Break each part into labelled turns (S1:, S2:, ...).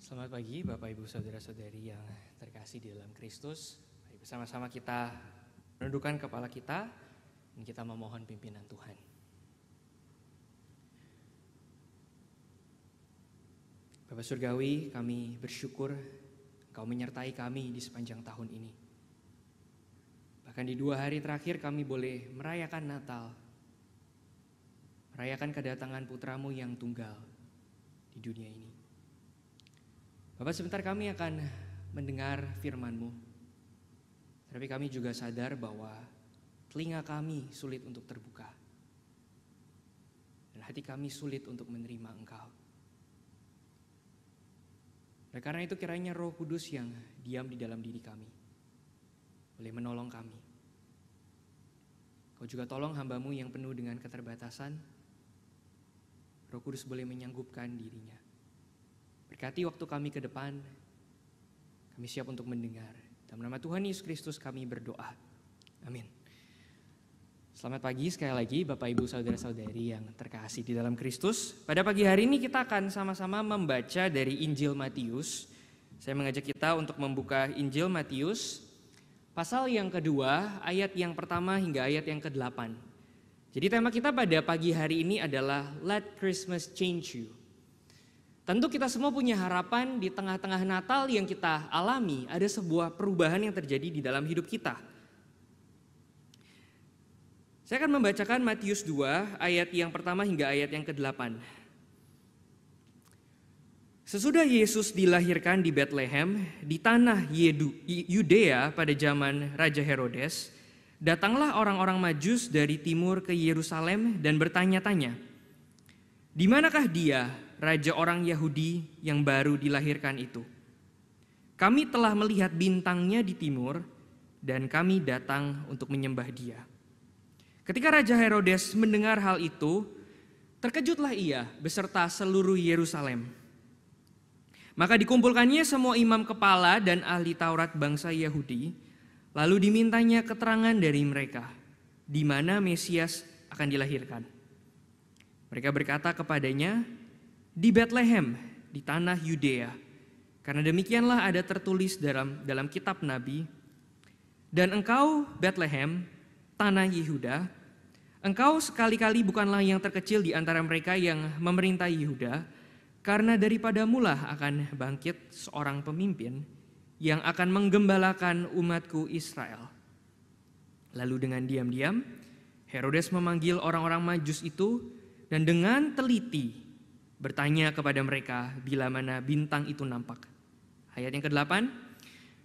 S1: Selamat pagi Bapak Ibu Saudara-saudari yang terkasih di dalam Kristus. Mari bersama-sama kita menundukkan kepala kita dan kita memohon pimpinan Tuhan. Bapak Surgawi, kami bersyukur Engkau menyertai kami di sepanjang tahun ini. Bahkan di 2 hari terakhir kami boleh merayakan Natal, merayakan kedatangan putramu yang tunggal di dunia ini. Bapak, sebentar kami akan mendengar firman-Mu. Tapi kami juga sadar bahwa telinga kami sulit untuk terbuka. Dan hati kami sulit untuk menerima Engkau. Oleh karena itu kiranya Roh Kudus yang diam di dalam diri kami boleh menolong kami. Kau juga tolong hamba-Mu yang penuh dengan keterbatasan. Roh Kudus boleh menyanggupkan dirinya. Berkati waktu kami ke depan, kami siap untuk mendengar. Dalam nama Tuhan Yesus Kristus kami berdoa. Amin. Selamat pagi sekali lagi Bapak Ibu Saudara-saudari yang terkasih di dalam Kristus. Pada pagi hari ini kita akan sama-sama membaca dari Injil Matius. Saya mengajak kita untuk membuka Injil Matius, pasal yang kedua, ayat yang pertama hingga ayat yang ke-8. Jadi tema kita pada pagi hari ini adalah Let Christmas Change You. Tentu kita semua punya harapan di tengah-tengah Natal yang kita alami, ada sebuah perubahan yang terjadi di dalam hidup kita. Saya akan membacakan Matius 2 ayat yang pertama hingga ayat yang ke-8. Sesudah Yesus dilahirkan di Bethlehem, di tanah Yudea pada zaman Raja Herodes, datanglah orang-orang Majus dari timur ke Yerusalem dan bertanya-tanya, "Di manakah dia, Raja orang Yahudi yang baru dilahirkan itu? Kami telah melihat bintangnya di timur dan kami datang untuk menyembah dia." Ketika Raja Herodes mendengar hal itu, terkejutlah ia beserta seluruh Yerusalem. Maka dikumpulkannya semua imam kepala dan ahli Taurat bangsa Yahudi, lalu dimintanya keterangan dari mereka, di mana Mesias akan dilahirkan. Mereka berkata kepadanya, "Di Bethlehem, di tanah Yudea, karena demikianlah ada tertulis dalam kitab Nabi, dan engkau Bethlehem, tanah Yehuda, engkau sekali-kali bukanlah yang terkecil di antara mereka yang memerintah Yehuda, karena daripadamulah akan bangkit seorang pemimpin yang akan menggembalakan umatku Israel." Lalu dengan diam-diam, Herodes memanggil orang-orang Majus itu dan dengan teliti bertanya kepada mereka bila mana bintang itu nampak. Ayat yang ke-8,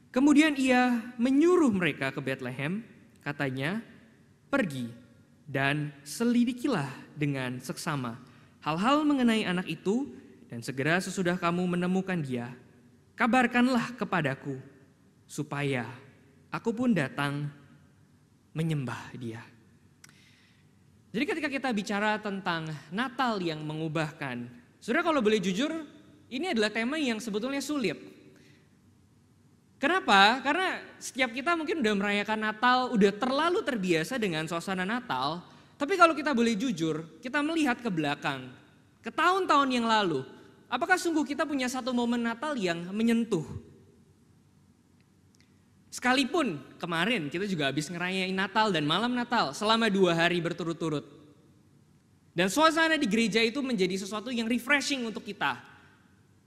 S1: kemudian ia menyuruh mereka ke Bethlehem, katanya, "Pergi dan selidikilah dengan seksama hal-hal mengenai anak itu, dan segera sesudah kamu menemukan dia, kabarkanlah kepadaku, supaya aku pun datang menyembah dia." Jadi ketika kita bicara tentang Natal yang mengubahkan, saudara kalau boleh jujur, ini adalah tema yang sebetulnya sulit. Kenapa? Karena setiap kita mungkin udah merayakan Natal, udah terlalu terbiasa dengan suasana Natal. Tapi kalau kita boleh jujur, kita melihat ke belakang, ke tahun-tahun yang lalu, apakah sungguh kita punya satu momen Natal yang menyentuh? Sekalipun kemarin kita juga habis ngerayain Natal dan malam Natal selama 2 hari berturut-turut. Dan suasana di gereja itu menjadi sesuatu yang refreshing untuk kita.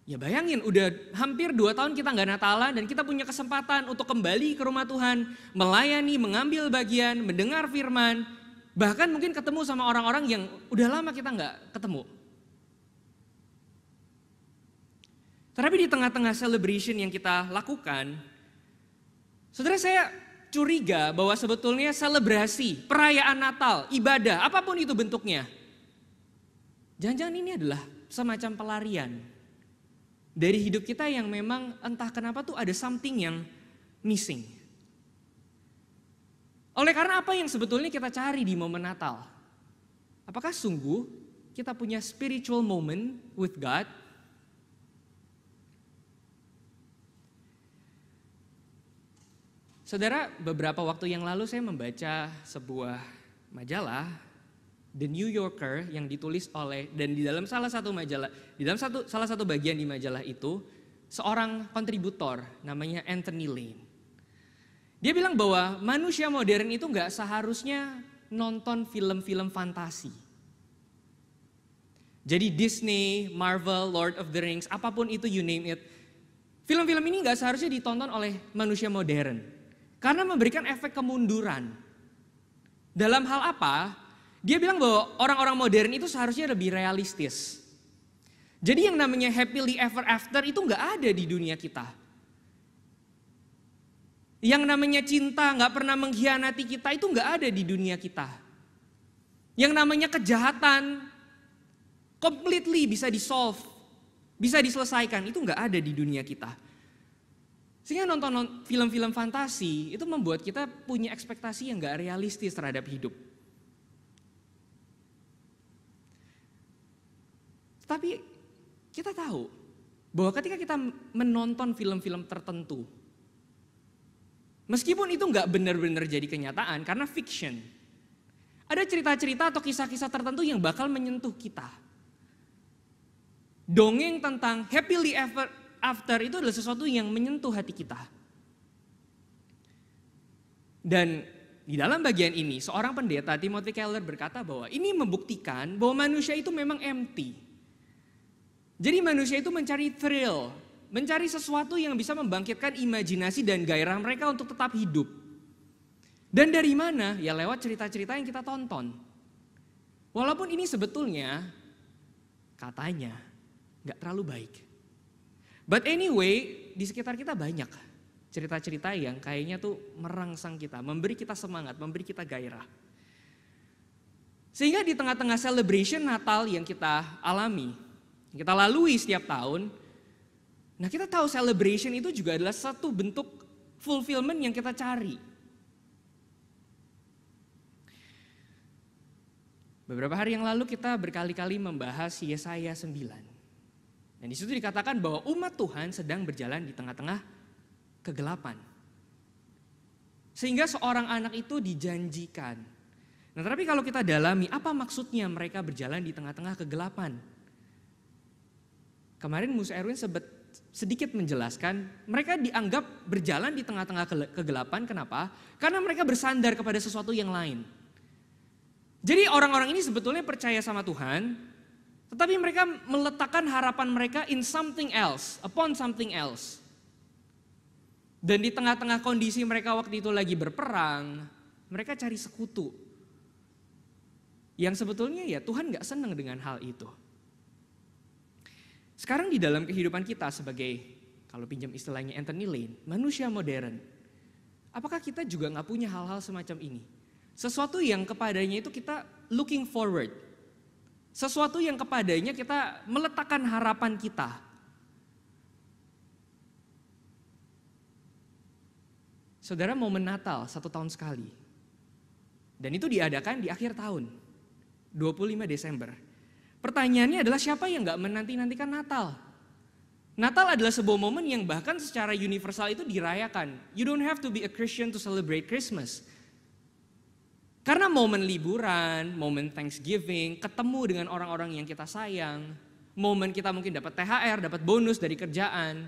S1: Ya bayangin udah hampir 2 tahun kita gak Natalan dan kita punya kesempatan untuk kembali ke rumah Tuhan, melayani, mengambil bagian, mendengar firman, bahkan mungkin ketemu sama orang-orang yang udah lama kita gak ketemu. Tapi di tengah-tengah celebration yang kita lakukan, saudara, saya curiga bahwa sebetulnya selebrasi, perayaan Natal, ibadah, apapun itu bentuknya, jangan-jangan ini adalah semacam pelarian dari hidup kita yang memang entah kenapa tuh ada something yang missing. Oleh karena apa yang sebetulnya kita cari di momen Natal? Apakah sungguh kita punya spiritual moment with God? Saudara, beberapa waktu yang lalu saya membaca sebuah majalah The New Yorker yang ditulis oleh, dan di dalam salah satu majalah, di dalam salah satu bagian di majalah itu seorang kontributor namanya Anthony Lane. Dia bilang bahwa manusia modern itu nggak seharusnya nonton film-film fantasi. Jadi Disney, Marvel, Lord of the Rings, apapun itu you name it. Film-film ini nggak seharusnya ditonton oleh manusia modern. Karena memberikan efek kemunduran. Dalam hal apa? Dia bilang bahwa orang-orang modern itu seharusnya lebih realistis. Jadi yang namanya happily ever after itu nggak ada di dunia kita. Yang namanya cinta nggak pernah mengkhianati kita itu nggak ada di dunia kita. Yang namanya kejahatan completely bisa di-solve, bisa diselesaikan, itu nggak ada di dunia kita. Sehingga nonton film-film fantasi itu membuat kita punya ekspektasi yang nggak realistis terhadap hidup. Tapi kita tahu bahwa ketika kita menonton film-film tertentu, meskipun itu nggak benar-benar jadi kenyataan karena fiction, ada cerita-cerita atau kisah-kisah tertentu yang bakal menyentuh kita. Dongeng tentang happily ever after itu adalah sesuatu yang menyentuh hati kita. Dan di dalam bagian ini, seorang pendeta Timothy Keller berkata bahwa ini membuktikan bahwa manusia itu memang empty. Jadi manusia itu mencari thrill, mencari sesuatu yang bisa membangkitkan imajinasi dan gairah mereka untuk tetap hidup. Dan dari mana? Ya lewat cerita-cerita yang kita tonton. Walaupun ini sebetulnya katanya gak terlalu baik. But anyway, di sekitar kita banyak cerita-cerita yang kayaknya tuh merangsang kita, memberi kita semangat, memberi kita gairah. Sehingga di tengah-tengah celebration Natal yang kita alami, yang kita lalui setiap tahun, nah kita tahu celebration itu juga adalah satu bentuk fulfillment yang kita cari. Beberapa hari yang lalu kita berkali-kali membahas Yesaya 9. Dan di situ dikatakan bahwa umat Tuhan sedang berjalan di tengah-tengah kegelapan. Sehingga seorang anak itu dijanjikan. Nah, tapi kalau kita dalami apa maksudnya mereka berjalan di tengah-tengah kegelapan? Kemarin Mus Erwin sedikit menjelaskan, mereka dianggap berjalan di tengah-tengah kegelapan. Kenapa? Karena mereka bersandar kepada sesuatu yang lain. Jadi orang-orang ini sebetulnya percaya sama Tuhan, tetapi mereka meletakkan harapan mereka in something else, upon something else. Dan di tengah-tengah kondisi mereka waktu itu lagi berperang, mereka cari sekutu. Yang sebetulnya ya Tuhan gak senang dengan hal itu. Sekarang di dalam kehidupan kita sebagai, kalau pinjam istilahnya Anthony Lane, manusia modern. Apakah kita juga gak punya hal-hal semacam ini? Sesuatu yang kepadanya itu kita looking forward. Sesuatu yang kepadanya kita meletakkan harapan kita. Saudara, momen Natal 1 tahun sekali. Dan itu diadakan di akhir tahun, 25 Desember. Pertanyaannya adalah siapa yang gak menanti-nantikan Natal? Natal adalah sebuah momen yang bahkan secara universal itu dirayakan. You don't have to be a Christian to celebrate Christmas. Karena momen liburan, momen Thanksgiving, ketemu dengan orang-orang yang kita sayang, momen kita mungkin dapat THR, dapat bonus dari kerjaan,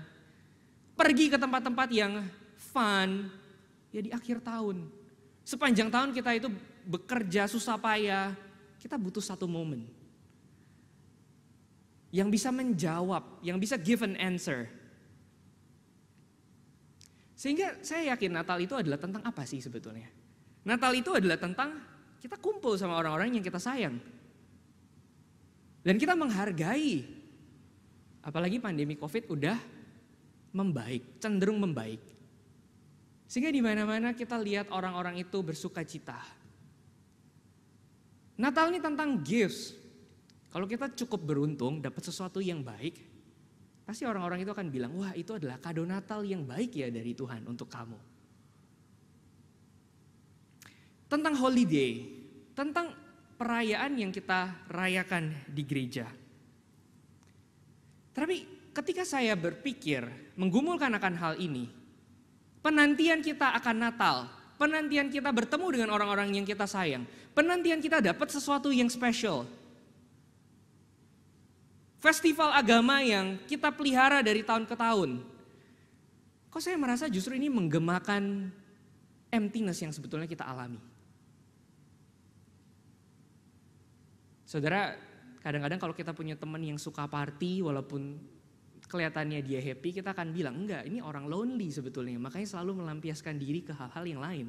S1: pergi ke tempat-tempat yang fun, ya di akhir tahun. Sepanjang tahun kita itu bekerja susah payah, kita butuh satu momen yang bisa menjawab, yang bisa give an answer. Sehingga saya yakin Natal itu adalah tentang apa sih sebetulnya? Natal itu adalah tentang kita kumpul sama orang-orang yang kita sayang. Dan kita menghargai. Apalagi pandemi Covid udah membaik, cenderung membaik. Sehingga di mana-mana kita lihat orang-orang itu bersuka cita. Natal ini tentang gifts. Kalau kita cukup beruntung dapat sesuatu yang baik, pasti orang-orang itu akan bilang, wah itu adalah kado Natal yang baik ya dari Tuhan untuk kamu. Tentang holiday, tentang perayaan yang kita rayakan di gereja. Tapi ketika saya berpikir, menggumulkan akan hal ini, penantian kita akan Natal, penantian kita bertemu dengan orang-orang yang kita sayang, penantian kita dapat sesuatu yang spesial. Festival agama yang kita pelihara dari tahun ke tahun. Kok saya merasa justru ini menggemakan emptiness yang sebetulnya kita alami. Saudara, kadang-kadang kalau kita punya teman yang suka party, walaupun kelihatannya dia happy, kita akan bilang, enggak, ini orang lonely sebetulnya. Makanya selalu melampiaskan diri ke hal-hal yang lain.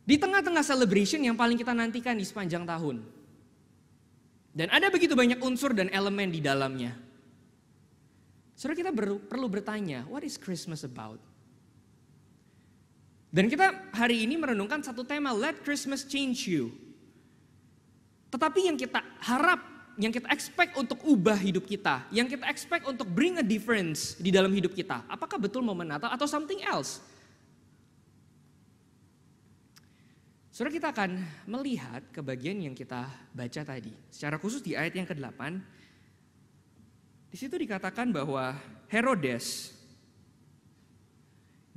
S1: Di tengah-tengah celebration yang paling kita nantikan di sepanjang tahun. Dan ada begitu banyak unsur dan elemen di dalamnya. Saudara, kita perlu bertanya, what is Christmas about? Dan kita hari ini merenungkan satu tema, let Christmas change you. Tetapi yang kita harap, yang kita expect untuk ubah hidup kita, yang kita expect untuk bring a difference di dalam hidup kita, apakah betul momen Natal atau something else? Saudara, kita akan melihat ke bagian yang kita baca tadi. Secara khusus di ayat yang ke-8, di situ dikatakan bahwa Herodes,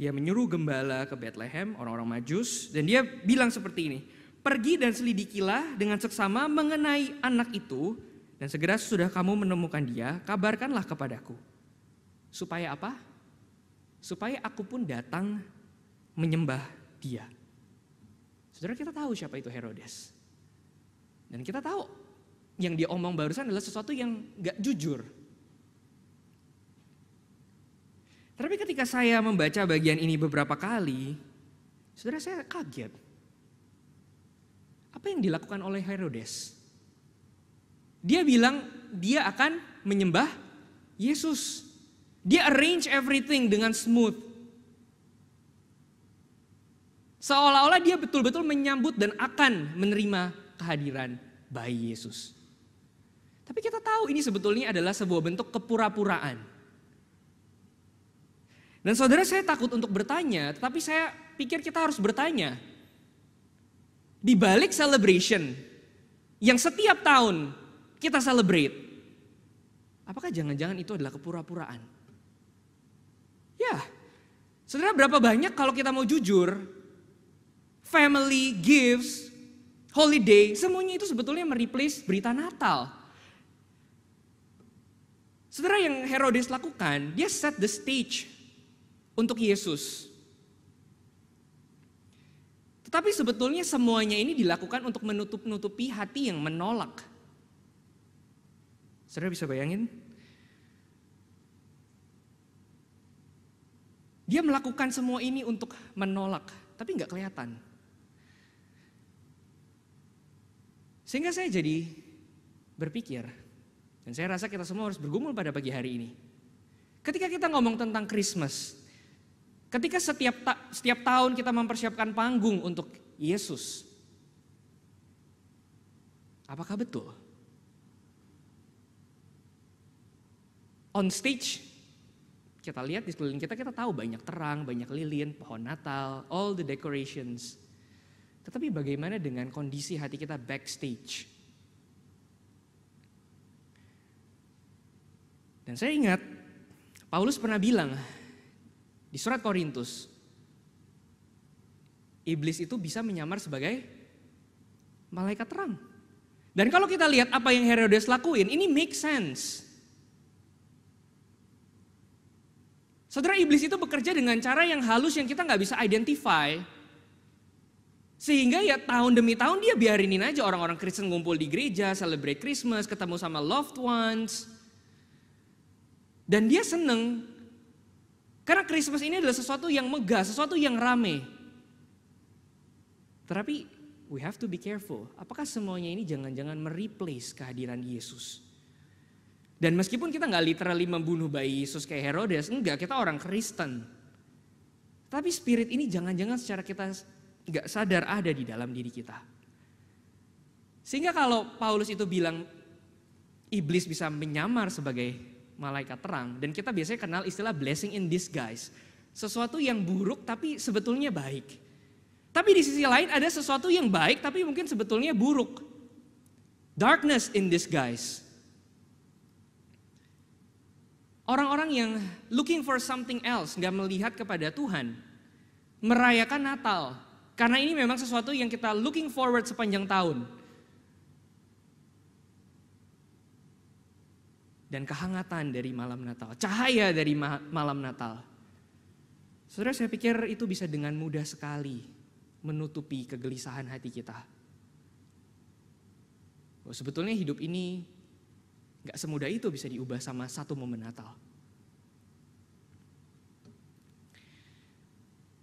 S1: dia menyuruh gembala ke Bethlehem, orang-orang Majus, dan dia bilang seperti ini, pergi dan selidikilah dengan seksama mengenai anak itu, dan segera sudah kamu menemukan dia, kabarkanlah kepadaku. Supaya apa? Supaya aku pun datang menyembah dia. Saudara, kita tahu siapa itu Herodes. Dan kita tahu yang dia omong barusan adalah sesuatu yang gak jujur. Tapi ketika saya membaca bagian ini beberapa kali, saudara, saya kaget. Apa yang dilakukan oleh Herodes? Dia bilang dia akan menyembah Yesus. Dia arrange everything dengan smooth. Seolah-olah dia betul-betul menyambut dan akan menerima kehadiran bayi Yesus. Tapi kita tahu ini sebetulnya adalah sebuah bentuk kepura-puraan. Dan saudara, saya takut untuk bertanya, tetapi saya pikir kita harus bertanya. Di balik celebration yang setiap tahun kita celebrate, apakah jangan-jangan itu adalah kepura-puraan? Ya, saudara, berapa banyak kalau kita mau jujur, family, gifts, holiday, semuanya itu sebetulnya mereplace berita Natal. Saudara, yang Herodes lakukan, dia set the stage untuk Yesus. Tetapi sebetulnya semuanya ini dilakukan untuk menutup-nutupi hati yang menolak. Saudara bisa bayangin? Dia melakukan semua ini untuk menolak, tapi nggak kelihatan. Sehingga saya jadi berpikir, dan saya rasa kita semua harus bergumul pada pagi hari ini. Ketika kita ngomong tentang Christmas, ketika setiap tahun kita mempersiapkan panggung untuk Yesus, apakah betul? On stage, kita lihat di sekeliling kita tahu banyak terang, banyak lilin, pohon Natal, all the decorations. Tetapi bagaimana dengan kondisi hati kita backstage? Dan saya ingat, Paulus pernah bilang di surat Korintus, iblis itu bisa menyamar sebagai malaikat terang. Dan kalau kita lihat apa yang Herodes lakuin, ini make sense. Saudara, iblis itu bekerja dengan cara yang halus yang kita gak bisa identify. Sehingga ya tahun demi tahun dia biarinin aja orang-orang Kristen ngumpul di gereja, celebrate Christmas, ketemu sama loved ones. Dan dia seneng. Karena Christmas ini adalah sesuatu yang megah, sesuatu yang rame. Tetapi we have to be careful. Apakah semuanya ini jangan-jangan mereplace kehadiran Yesus? Dan meskipun kita gak literally membunuh bayi Yesus kayak Herodes, enggak, kita orang Kristen. Tapi spirit ini jangan-jangan secara kita gak sadar ada di dalam diri kita. Sehingga kalau Paulus itu bilang iblis bisa menyamar sebagai malaikat terang, dan kita biasanya kenal istilah blessing in disguise. Sesuatu yang buruk tapi sebetulnya baik. Tapi di sisi lain ada sesuatu yang baik tapi mungkin sebetulnya buruk. Darkness in disguise. Orang-orang yang looking for something else, gak melihat kepada Tuhan, merayakan Natal. Karena ini memang sesuatu yang kita looking forward sepanjang tahun. dan kehangatan dari malam Natal, cahaya dari malam Natal. Saudara, saya pikir itu bisa dengan mudah sekali menutupi kegelisahan hati kita. Oh, sebetulnya hidup ini gak semudah itu bisa diubah sama satu momen Natal.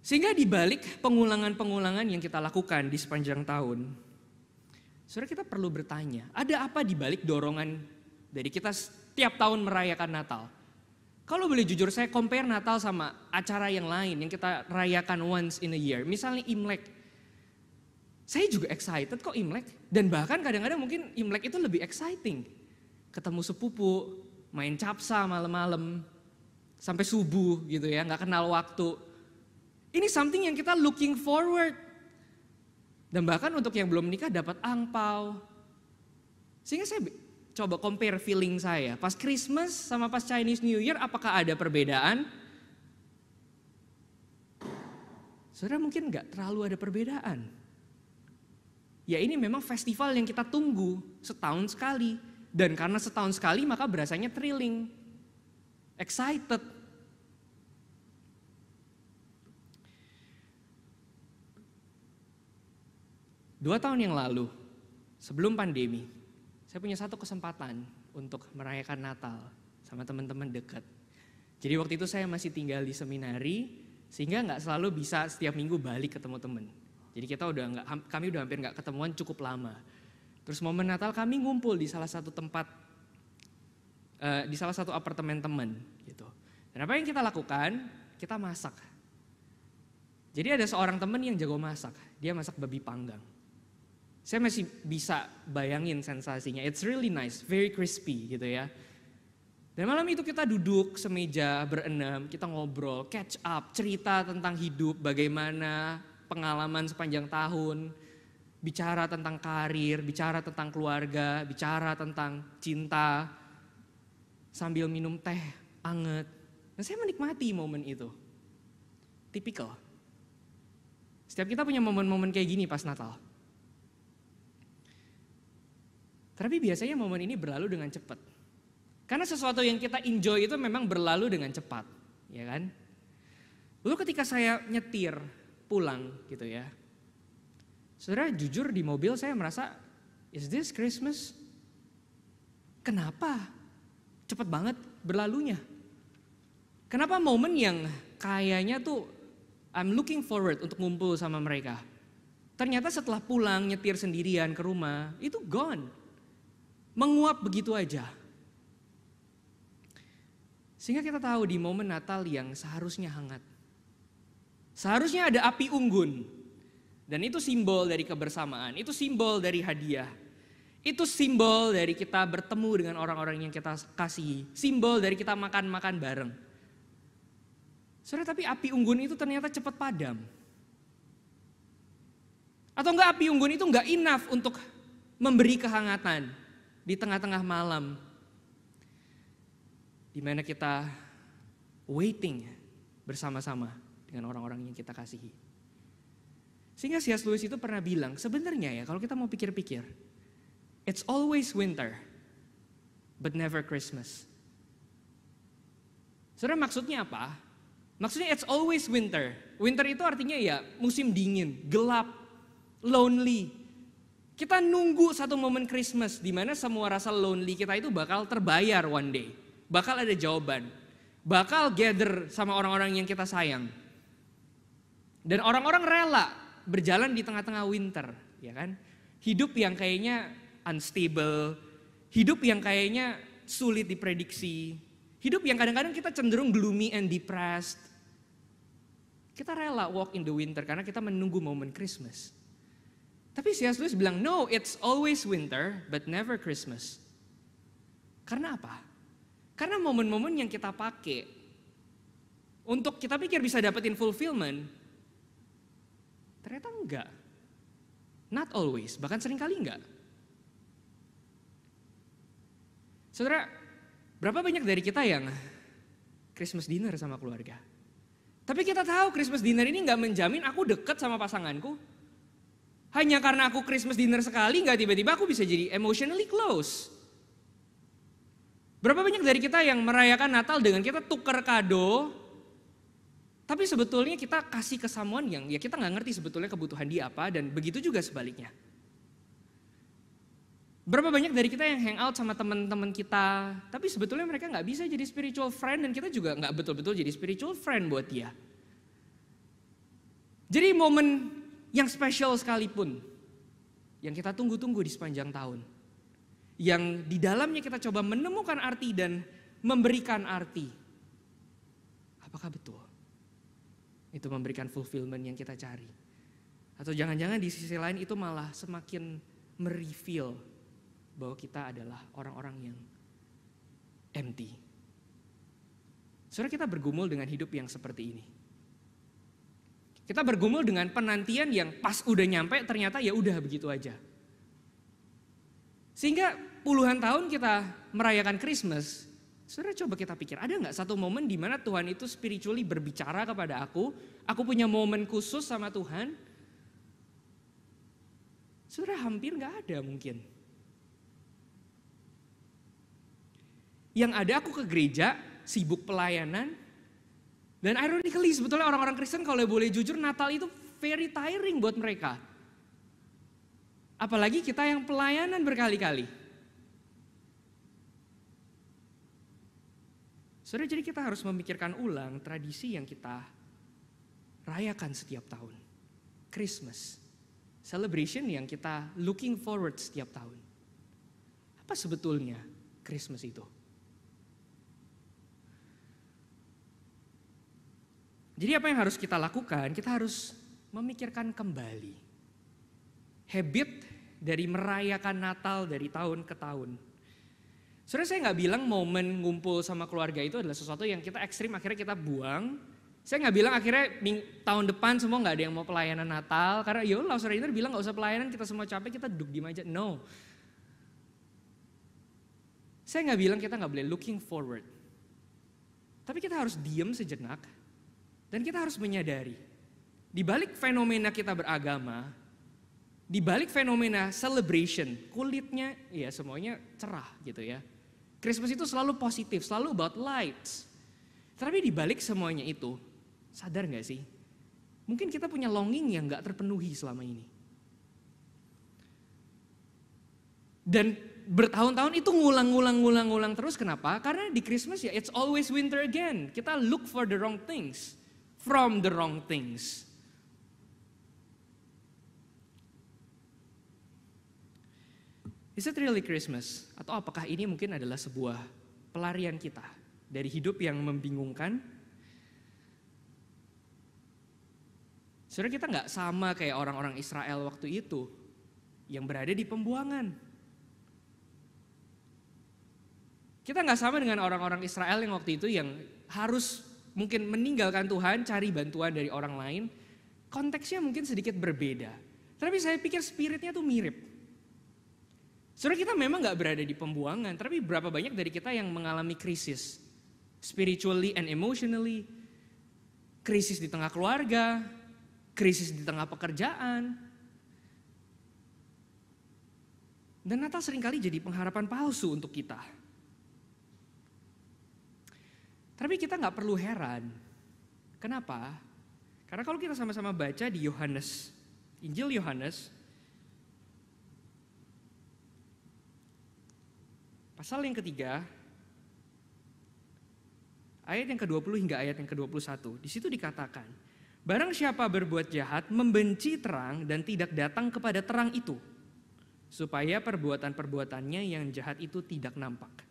S1: Sehingga di balik pengulangan-pengulangan yang kita lakukan di sepanjang tahun, saudara, kita perlu bertanya, ada apa di balik dorongan dari kita setiap tahun merayakan Natal? Kalau boleh jujur, saya compare Natal sama acara yang lain yang kita rayakan once in a year. Misalnya Imlek. Saya juga excited kok Imlek. Dan bahkan kadang-kadang mungkin Imlek itu lebih exciting. Ketemu sepupu, main capsa malam-malam, sampai subuh gitu ya, gak kenal waktu. Ini something yang kita looking forward. Dan bahkan untuk yang belum menikah dapat angpau. Sehingga saya coba compare feeling saya. Pas Christmas sama pas Chinese New Year, apakah ada perbedaan? Saudara, mungkin gak terlalu ada perbedaan. Ya ini memang festival yang kita tunggu setahun sekali. Dan karena setahun sekali maka berasanya thrilling, excited. Dua tahun yang lalu, sebelum pandemi, saya punya satu kesempatan untuk merayakan Natal sama teman-teman dekat. Jadi waktu itu saya masih tinggal di seminari, sehingga nggak selalu bisa setiap minggu balik ketemu teman. Jadi kami udah hampir nggak ketemuan cukup lama. Terus momen Natal kami ngumpul di salah satu tempat, di salah satu apartemen teman gitu. Dan apa yang kita lakukan? Kita masak. Jadi ada seorang teman yang jago masak, dia masak babi panggang. Saya masih bisa bayangin sensasinya, it's really nice, very crispy gitu ya. Dan malam itu kita duduk semeja berenam, kita ngobrol, catch up, cerita tentang hidup, bagaimana pengalaman sepanjang tahun, bicara tentang karir, bicara tentang keluarga, bicara tentang cinta, sambil minum teh anget. Dan saya menikmati momen itu, tipikal. Setiap kita punya momen-momen kayak gini pas Natal. Tapi biasanya momen ini berlalu dengan cepat. Karena sesuatu yang kita enjoy itu memang berlalu dengan cepat, ya kan? Lalu ketika saya nyetir pulang gitu ya, saudara, jujur di mobil saya merasa, is this Christmas? Kenapa cepat banget berlalunya? Kenapa momen yang kayaknya tuh I'm looking forward untuk ngumpul sama mereka, ternyata setelah pulang nyetir sendirian ke rumah itu gone. Menguap begitu aja. Sehingga kita tahu di momen Natal yang seharusnya hangat. Seharusnya ada api unggun. Dan itu simbol dari kebersamaan, itu simbol dari hadiah. Itu simbol dari kita bertemu dengan orang-orang yang kita kasihi. Simbol dari kita makan-makan bareng. Saudara, tapi api unggun itu ternyata cepat padam. Atau enggak, api unggun itu enggak enough untuk memberi kehangatan di tengah-tengah malam, di mana kita waiting bersama-sama dengan orang-orang yang kita kasihi. Sehingga C.S. Lewis itu pernah bilang, sebenarnya ya kalau kita mau pikir-pikir, it's always winter, but never Christmas. Saudara, maksudnya apa? Maksudnya it's always winter. Winter itu artinya ya musim dingin, gelap, lonely. Kita nunggu satu momen Christmas di mana semua rasa lonely kita itu bakal terbayar one day. Bakal ada jawaban. Bakal gather sama orang-orang yang kita sayang. Dan orang-orang rela berjalan di tengah-tengah winter, ya kan? Hidup yang kayaknya unstable, hidup yang kayaknya sulit diprediksi, hidup yang kadang-kadang kita cenderung gloomy and depressed. Kita rela walk in the winter karena kita menunggu momen Christmas. Tapi C.S. Lewis bilang, no, it's always winter, but never Christmas. Karena apa? Karena momen-momen yang kita pakai untuk kita pikir bisa dapetin fulfillment, ternyata enggak. Not always, bahkan seringkali enggak. Saudara, berapa banyak dari kita yang Christmas dinner sama keluarga? Tapi kita tahu Christmas dinner ini enggak menjamin aku deket sama pasanganku. Hanya karena aku Christmas dinner sekali, nggak tiba-tiba aku bisa jadi emotionally close. Berapa banyak dari kita yang merayakan Natal dengan kita tukar kado, tapi sebetulnya kita kasih ke someone yang ya kita nggak ngerti sebetulnya kebutuhan dia apa, dan begitu juga sebaliknya. Berapa banyak dari kita yang hangout sama teman-teman kita, tapi sebetulnya mereka nggak bisa jadi spiritual friend, dan kita juga nggak betul-betul jadi spiritual friend buat dia. Jadi momen yang spesial sekalipun, yang kita tunggu-tunggu di sepanjang tahun, yang di dalamnya kita coba menemukan arti dan memberikan arti. Apakah betul itu memberikan fulfillment yang kita cari? Atau jangan-jangan di sisi lain itu malah semakin mereveal bahwa kita adalah orang-orang yang empty. Saudara, kita bergumul dengan hidup yang seperti ini. Kita bergumul dengan penantian yang pas udah nyampe ternyata ya udah begitu aja. Sehingga puluhan tahun kita merayakan Christmas, saudara coba kita pikir, ada gak satu momen di mana Tuhan itu spiritually berbicara kepada aku punya momen khusus sama Tuhan? Saudara, hampir gak ada mungkin. Yang ada aku ke gereja, sibuk pelayanan, dan ironically sebetulnya orang-orang Kristen kalau boleh jujur Natal itu very tiring buat mereka. Apalagi kita yang pelayanan berkali-kali. Saudara, jadi kita harus memikirkan ulang tradisi yang kita rayakan setiap tahun. Christmas, celebration yang kita looking forward setiap tahun. Apa sebetulnya Christmas itu? Jadi apa yang harus kita lakukan? Kita harus memikirkan kembali habit dari merayakan Natal dari tahun ke tahun. Sebenarnya saya nggak bilang momen ngumpul sama keluarga itu adalah sesuatu yang kita ekstrim akhirnya kita buang. Saya nggak bilang akhirnya tahun depan semua nggak ada yang mau pelayanan Natal karena yaudah saudara ini bilang nggak usah pelayanan, kita semua capek, kita duduk diem aja. No. Saya nggak bilang kita nggak boleh looking forward. Tapi kita harus diem sejenak. Dan kita harus menyadari, di balik fenomena kita beragama, di balik fenomena celebration, kulitnya ya semuanya cerah gitu ya. Christmas itu selalu positif, selalu about lights. Tapi di balik semuanya itu, sadar gak sih? Mungkin kita punya longing yang gak terpenuhi selama ini. Dan bertahun-tahun itu ngulang terus, kenapa? Karena di Christmas ya it's always winter again. Kita look for the wrong things. From the wrong things. Is it really Christmas? Atau apakah ini mungkin adalah sebuah pelarian kita dari hidup yang membingungkan? Saudara, kita nggak sama kayak orang-orang Israel waktu itu yang berada di pembuangan. Kita nggak sama dengan orang-orang Israel yang waktu itu yang harus mungkin meninggalkan Tuhan, cari bantuan dari orang lain. Konteksnya mungkin sedikit berbeda. Tapi saya pikir spiritnya tuh mirip. Saudara, kita memang gak berada di pembuangan, tapi berapa banyak dari kita yang mengalami krisis. Spiritually and emotionally. Krisis di tengah keluarga, krisis di tengah pekerjaan. Dan Natal seringkali jadi pengharapan palsu untuk kita. Tapi kita gak perlu heran. Kenapa? Karena kalau kita sama-sama baca di Yohanes, Injil Yohanes, pasal yang ketiga, ayat yang ke-20 hingga ayat yang ke-21. Di situ dikatakan, barang siapa berbuat jahat, membenci terang dan tidak datang kepada terang itu, supaya perbuatan-perbuatannya yang jahat itu tidak nampak.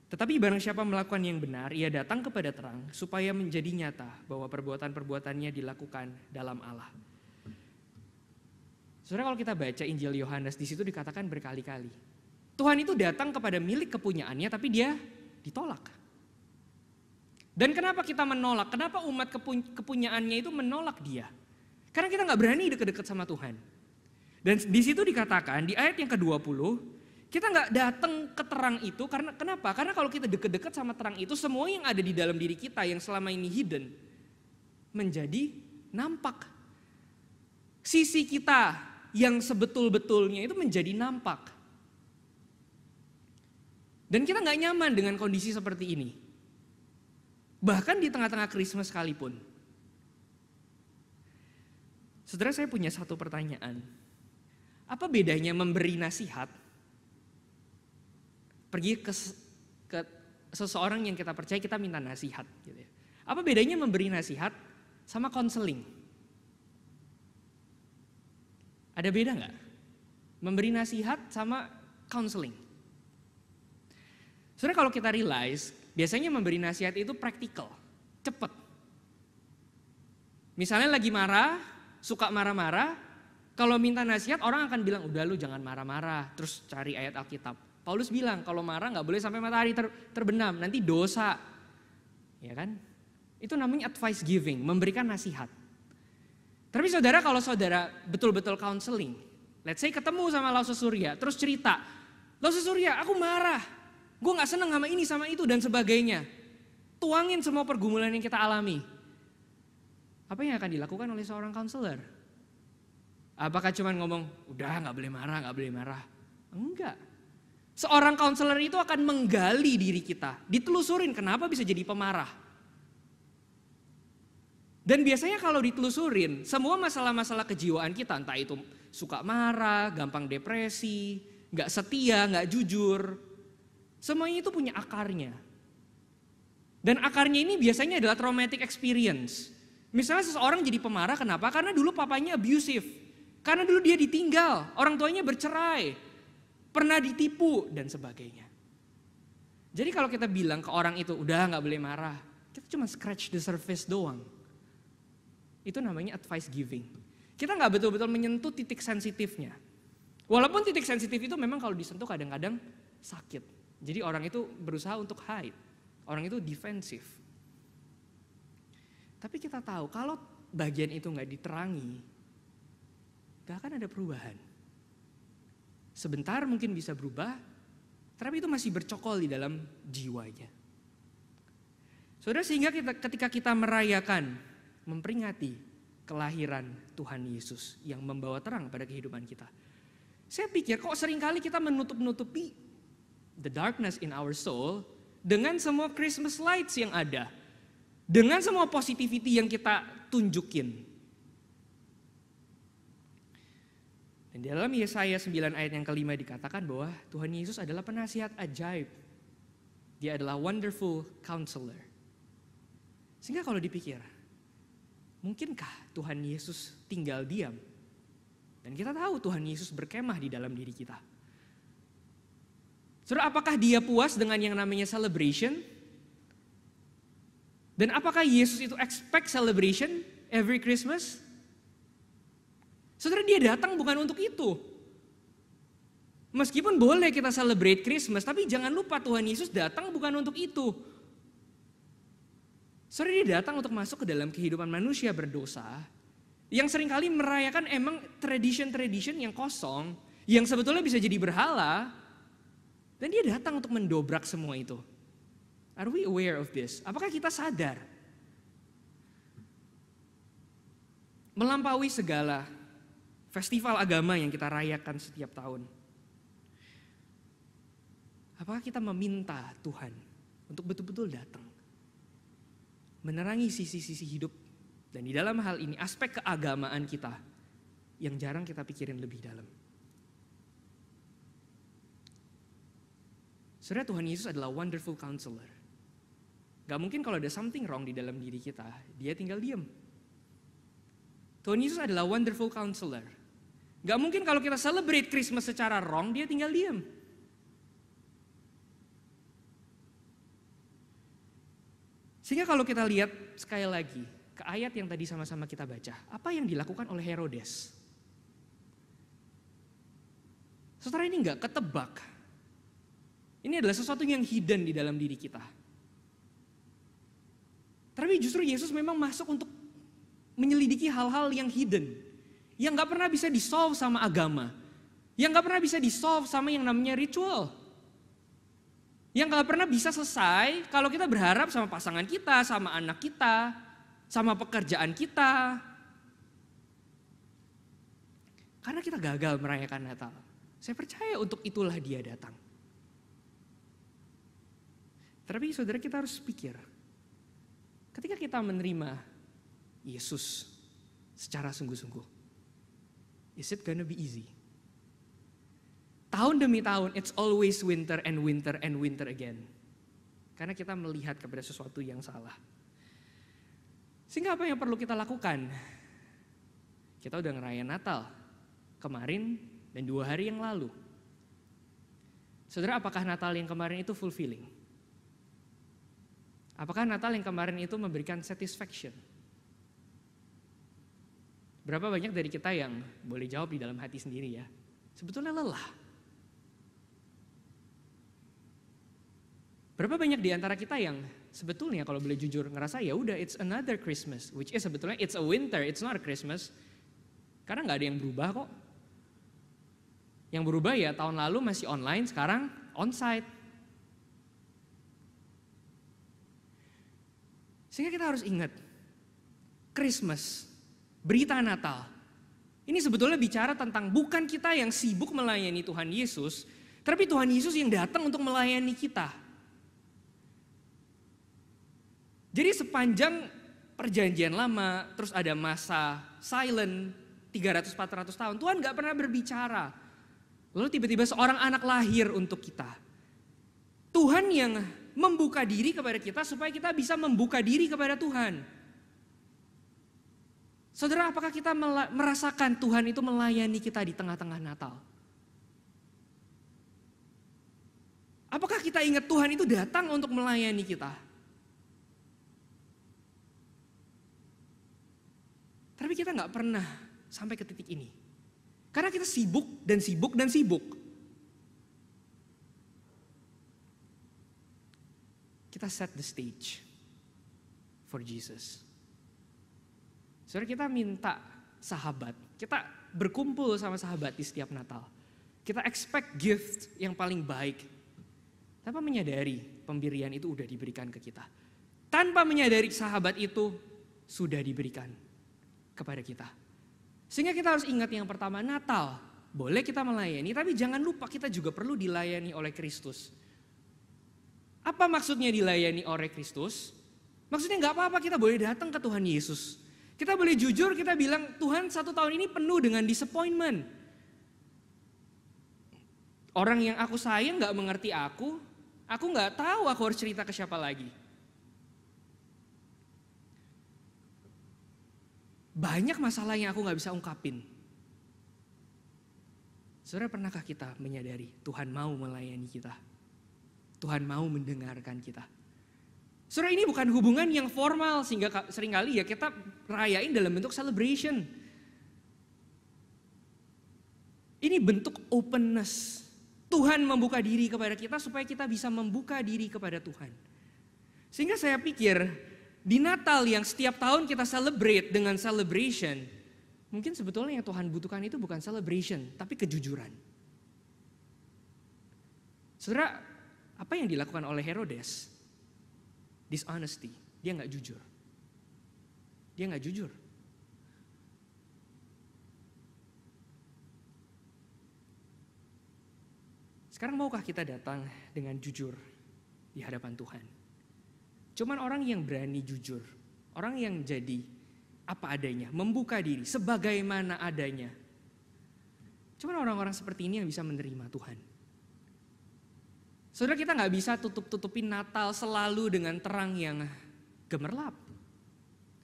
S1: Tetapi barang siapa melakukan yang benar, ia datang kepada terang supaya menjadi nyata bahwa perbuatan-perbuatannya dilakukan dalam Allah. Saudara, kalau kita baca Injil Yohanes, di situ dikatakan berkali-kali, Tuhan itu datang kepada milik kepunyaannya tapi dia ditolak. Dan kenapa kita menolak? Kenapa umat kepunyaannya itu menolak dia? Karena kita gak berani deket-deket sama Tuhan. Dan di situ dikatakan di ayat yang ke-20, kita gak datang ke terang itu karena kenapa? Karena kalau kita deket-deket sama terang itu, semua yang ada di dalam diri kita yang selama ini hidden menjadi nampak. Sisi kita yang sebetul-betulnya itu menjadi nampak. Dan kita nggak nyaman dengan kondisi seperti ini. Bahkan di tengah-tengah Christmas sekalipun. Saudara, saya punya satu pertanyaan. Apa bedanya memberi nasihat, pergi ke seseorang yang kita percaya, kita minta nasihat gitu ya. Apa bedanya memberi nasihat sama konseling? Ada beda nggak? Memberi nasihat sama konseling. Saudara, kalau kita realize, biasanya memberi nasihat itu praktikal, cepet. Misalnya lagi marah, suka marah-marah, kalau minta nasihat orang akan bilang, udah lu jangan marah-marah, terus cari ayat Alkitab. Paulus bilang kalau marah gak boleh sampai matahari terbenam, nanti dosa. Ya kan? Itu namanya advice giving, memberikan nasihat. Tapi saudara, kalau saudara betul-betul counseling, let's say ketemu sama Lause Surya, terus cerita, Lause Surya aku marah, gue gak seneng sama ini sama itu dan sebagainya. Tuangin semua pergumulan yang kita alami. Apa yang akan dilakukan oleh seorang counselor? Apakah cuma ngomong, udah gak boleh marah, gak boleh marah? Enggak. Seorang counselor itu akan menggali diri kita, ditelusurin kenapa bisa jadi pemarah. Dan biasanya kalau ditelusurin, semua masalah-masalah kejiwaan kita, entah itu suka marah, gampang depresi, gak setia, gak jujur, semuanya itu punya akarnya. Dan akarnya ini biasanya adalah traumatic experience. Misalnya seseorang jadi pemarah, kenapa? Karena dulu papanya abusive. Karena dulu dia ditinggal, orang tuanya bercerai, pernah ditipu dan sebagainya. Jadi kalau kita bilang ke orang itu, udah gak boleh marah, kita cuma scratch the surface doang. Itu namanya advice giving. Kita gak betul-betul menyentuh titik sensitifnya. Walaupun titik sensitif itu memang kalau disentuh kadang-kadang sakit. Jadi orang itu berusaha untuk hide, orang itu defensif. Tapi kita tahu kalau bagian itu gak diterangi, gak akan ada perubahan. Sebentar mungkin bisa berubah, tapi itu masih bercokol di dalam jiwanya. Saudara, sehingga ketika kita merayakan, memperingati kelahiran Tuhan Yesus yang membawa terang pada kehidupan kita, saya pikir kok seringkali kita menutup-nutupi the darkness in our soul dengan semua Christmas lights yang ada, dengan semua positivity yang kita tunjukin. Dan di dalam Yesaya 9 ayat yang kelima dikatakan bahwa Tuhan Yesus adalah penasihat ajaib. Dia adalah wonderful counselor. Sehingga kalau dipikir, mungkinkah Tuhan Yesus tinggal diam? Dan kita tahu Tuhan Yesus berkemah di dalam diri kita. Saudara, apakah dia puas dengan yang namanya celebration? Dan apakah Yesus itu expect celebration every Christmas? Saudara, dia datang bukan untuk itu. Meskipun boleh kita celebrate Christmas, tapi jangan lupa Tuhan Yesus datang bukan untuk itu. Saudara, dia datang untuk masuk ke dalam kehidupan manusia berdosa, yang seringkali merayakan emang tradition-tradition yang kosong, yang sebetulnya bisa jadi berhala, dan dia datang untuk mendobrak semua itu. Are we aware of this? Apakah kita sadar? Melampaui segala festival agama yang kita rayakan setiap tahun, apakah kita meminta Tuhan untuk betul-betul datang, menerangi sisi-sisi hidup, dan di dalam hal ini aspek keagamaan kita yang jarang kita pikirin lebih dalam. Saudara, Tuhan Yesus adalah wonderful counselor. Gak mungkin kalau ada something wrong di dalam diri kita, dia tinggal diam. Tuhan Yesus adalah wonderful counselor. Gak mungkin kalau kita celebrate Christmas secara wrong, dia tinggal diam. Sehingga kalau kita lihat sekali lagi ke ayat yang tadi sama-sama kita baca, apa yang dilakukan oleh Herodes? Saudara, ini gak ketebak. Ini adalah sesuatu yang hidden di dalam diri kita. Tapi justru Yesus memang masuk untuk menyelidiki hal-hal yang hidden, yang gak pernah bisa di-solve sama agama, yang gak pernah bisa di-solve sama yang namanya ritual, yang gak pernah bisa selesai kalau kita berharap sama pasangan kita, sama anak kita, sama pekerjaan kita. Karena kita gagal merayakan Natal. Saya percaya untuk itulah dia datang. Tapi saudara, kita harus pikir, ketika kita menerima Yesus secara sungguh-sungguh, is it gonna be easy? Tahun demi tahun, it's always winter and winter and winter again. Karena kita melihat kepada sesuatu yang salah. Sehingga apa yang perlu kita lakukan? Kita udah ngerayain Natal kemarin dan 2 hari yang lalu. Saudara, apakah Natal yang kemarin itu fulfilling? Apakah Natal yang kemarin itu memberikan satisfaction? Berapa banyak dari kita yang boleh jawab di dalam hati sendiri ya, sebetulnya lelah. Berapa banyak di antara kita yang sebetulnya kalau boleh jujur ngerasa ya udah it's another Christmas, which is sebetulnya it's a winter, it's not a Christmas. Karena nggak ada yang berubah kok. Yang berubah ya tahun lalu masih online, sekarang onsite. Sehingga kita harus ingat, Christmas, berita Natal, ini sebetulnya bicara tentang bukan kita yang sibuk melayani Tuhan Yesus, tapi Tuhan Yesus yang datang untuk melayani kita. Jadi sepanjang perjanjian lama, terus ada masa silent, 300-400 tahun, Tuhan gak pernah berbicara. Lalu tiba-tiba seorang anak lahir untuk kita. Tuhan yang membuka diri kepada kita supaya kita bisa membuka diri kepada Tuhan. Saudara, apakah kita merasakan Tuhan itu melayani kita di tengah-tengah Natal? Apakah kita ingat Tuhan itu datang untuk melayani kita? Tapi kita gak pernah sampai ke titik ini. Karena kita sibuk dan sibuk dan sibuk. Kita set the stage for Jesus. Saudara, kita minta sahabat, kita berkumpul sama sahabat di setiap Natal. Kita expect gift yang paling baik. Tanpa menyadari pemberian itu udah diberikan ke kita. Tanpa menyadari sahabat itu sudah diberikan kepada kita. Sehingga kita harus ingat yang pertama, Natal boleh kita melayani, tapi jangan lupa kita juga perlu dilayani oleh Kristus. Apa maksudnya dilayani oleh Kristus? Maksudnya gak apa-apa kita boleh datang ke Tuhan Yesus. Kita boleh jujur, kita bilang, Tuhan 1 tahun ini penuh dengan disappointment. Orang yang aku sayang gak mengerti aku gak tahu aku harus cerita ke siapa lagi. Banyak masalah yang aku gak bisa ungkapin. Saudara, pernahkah kita menyadari Tuhan mau melayani kita? Tuhan mau mendengarkan kita. Saudara, ini bukan hubungan yang formal sehingga seringkali ya kita rayain dalam bentuk celebration. Ini bentuk openness. Tuhan membuka diri kepada kita supaya kita bisa membuka diri kepada Tuhan. Sehingga saya pikir di Natal yang setiap tahun kita celebrate dengan celebration, mungkin sebetulnya yang Tuhan butuhkan itu bukan celebration, tapi kejujuran. Saudara, apa yang dilakukan oleh Herodes? Dishonesty, dia gak jujur. Dia gak jujur. Sekarang maukah kita datang dengan jujur di hadapan Tuhan? Cuman orang yang berani jujur, orang yang jadi apa adanya, membuka diri sebagaimana adanya. Cuman orang-orang seperti ini yang bisa menerima Tuhan. Saudara, kita gak bisa tutup-tutupin Natal selalu dengan terang yang gemerlap.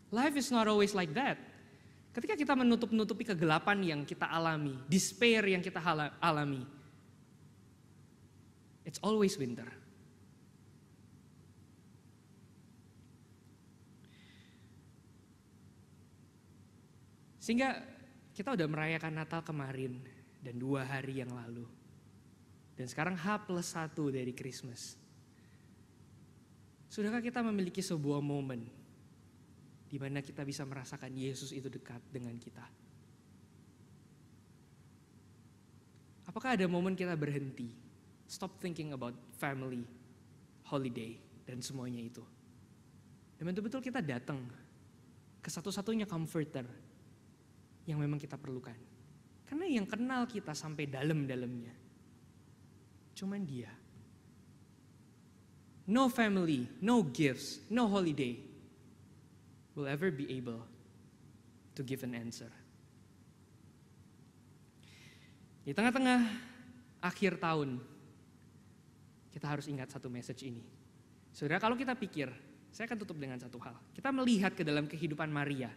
S1: Life is not always like that. Ketika kita menutup-nutupi kegelapan yang kita alami, despair yang kita alami, it's always winter. Sehingga kita udah merayakan Natal kemarin dan 2 hari yang lalu. Dan sekarang H+1 dari Christmas. Sudahkah kita memiliki sebuah momen di mana kita bisa merasakan Yesus itu dekat dengan kita? Apakah ada momen kita berhenti, stop thinking about family, holiday, dan semuanya itu? Dan betul-betul kita datang ke satu-satunya comforter yang memang kita perlukan. Karena yang kenal kita sampai dalam-dalamnya cuman Dia. no family, no gifts, no holiday will ever be able to give an answer. Di tengah-tengah akhir tahun, kita harus ingat satu message ini. Saudara, kalau kita pikir, saya akan tutup dengan satu hal. Kita melihat ke dalam kehidupan Maria.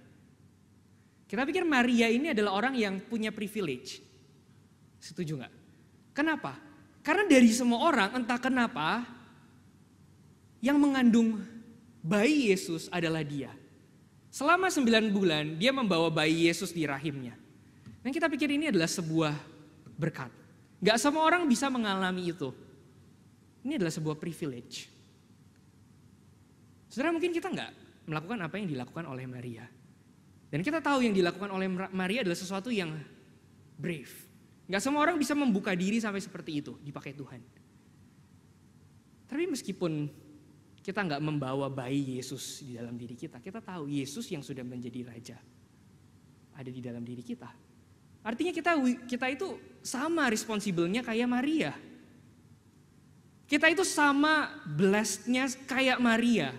S1: Kita pikir Maria ini adalah orang yang punya privilege. Setuju gak? Kenapa? Karena dari semua orang, entah kenapa, yang mengandung bayi Yesus adalah dia. Selama 9 bulan, dia membawa bayi Yesus di rahimnya. Dan kita pikir ini adalah sebuah berkat. Gak semua orang bisa mengalami itu. Ini adalah sebuah privilege. Saudara, mungkin kita gak melakukan apa yang dilakukan oleh Maria. Dan kita tahu yang dilakukan oleh Maria adalah sesuatu yang brave. Gak semua orang bisa membuka diri sampai seperti itu, dipakai Tuhan. Tapi meskipun kita gak membawa bayi Yesus di dalam diri kita tahu Yesus yang sudah menjadi Raja ada di dalam diri kita. Artinya kita itu sama responsibelnya kayak Maria. Kita itu sama blessednya kayak Maria.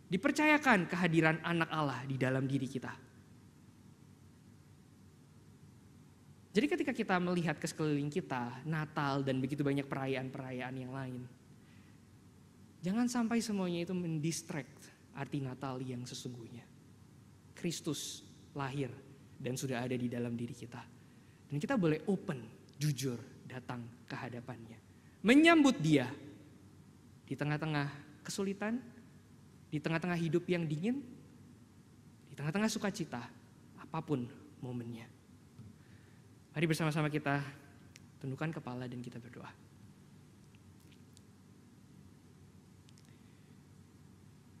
S1: Dipercayakan kehadiran anak Allah di dalam diri kita. Jadi ketika kita melihat ke sekeliling kita, Natal dan begitu banyak perayaan-perayaan yang lain, jangan sampai semuanya itu mendistract arti Natal yang sesungguhnya. Kristus lahir dan sudah ada di dalam diri kita. Dan kita boleh open, jujur datang ke hadapannya. Menyambut dia di tengah-tengah kesulitan, di tengah-tengah hidup yang dingin, di tengah-tengah sukacita, apapun momennya. Mari bersama-sama kita tundukkan kepala dan kita berdoa.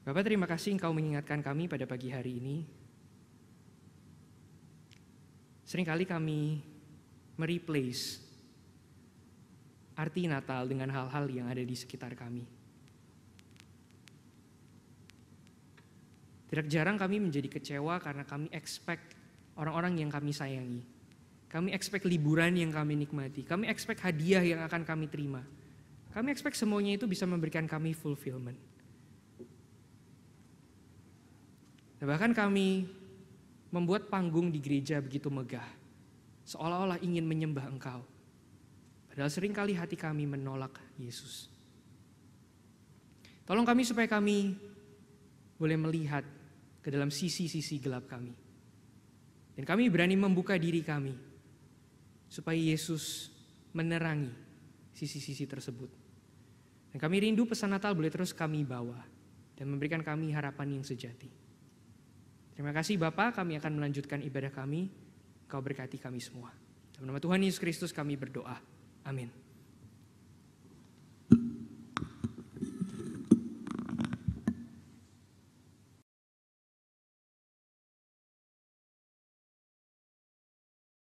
S1: Bapak, terima kasih Engkau mengingatkan kami pada pagi hari ini. Seringkali kami mereplace arti Natal dengan hal-hal yang ada di sekitar kami. Tidak jarang kami menjadi kecewa karena kami expect orang-orang yang kami sayangi. Kami expect liburan yang kami nikmati. Kami expect hadiah yang akan kami terima. Kami expect semuanya itu bisa memberikan kami fulfillment. Dan bahkan kami membuat panggung di gereja begitu megah. Seolah-olah ingin menyembah Engkau. Padahal seringkali hati kami menolak Yesus. Tolong kami supaya kami boleh melihat ke dalam sisi-sisi gelap kami. Dan kami berani membuka diri kami supaya Yesus menerangi sisi-sisi tersebut. Dan kami rindu pesan Natal boleh terus kami bawa dan memberikan kami harapan yang sejati. Terima kasih Bapa, kami akan melanjutkan ibadah kami. Kau berkati kami semua. Dalam nama Tuhan Yesus Kristus kami berdoa. Amin.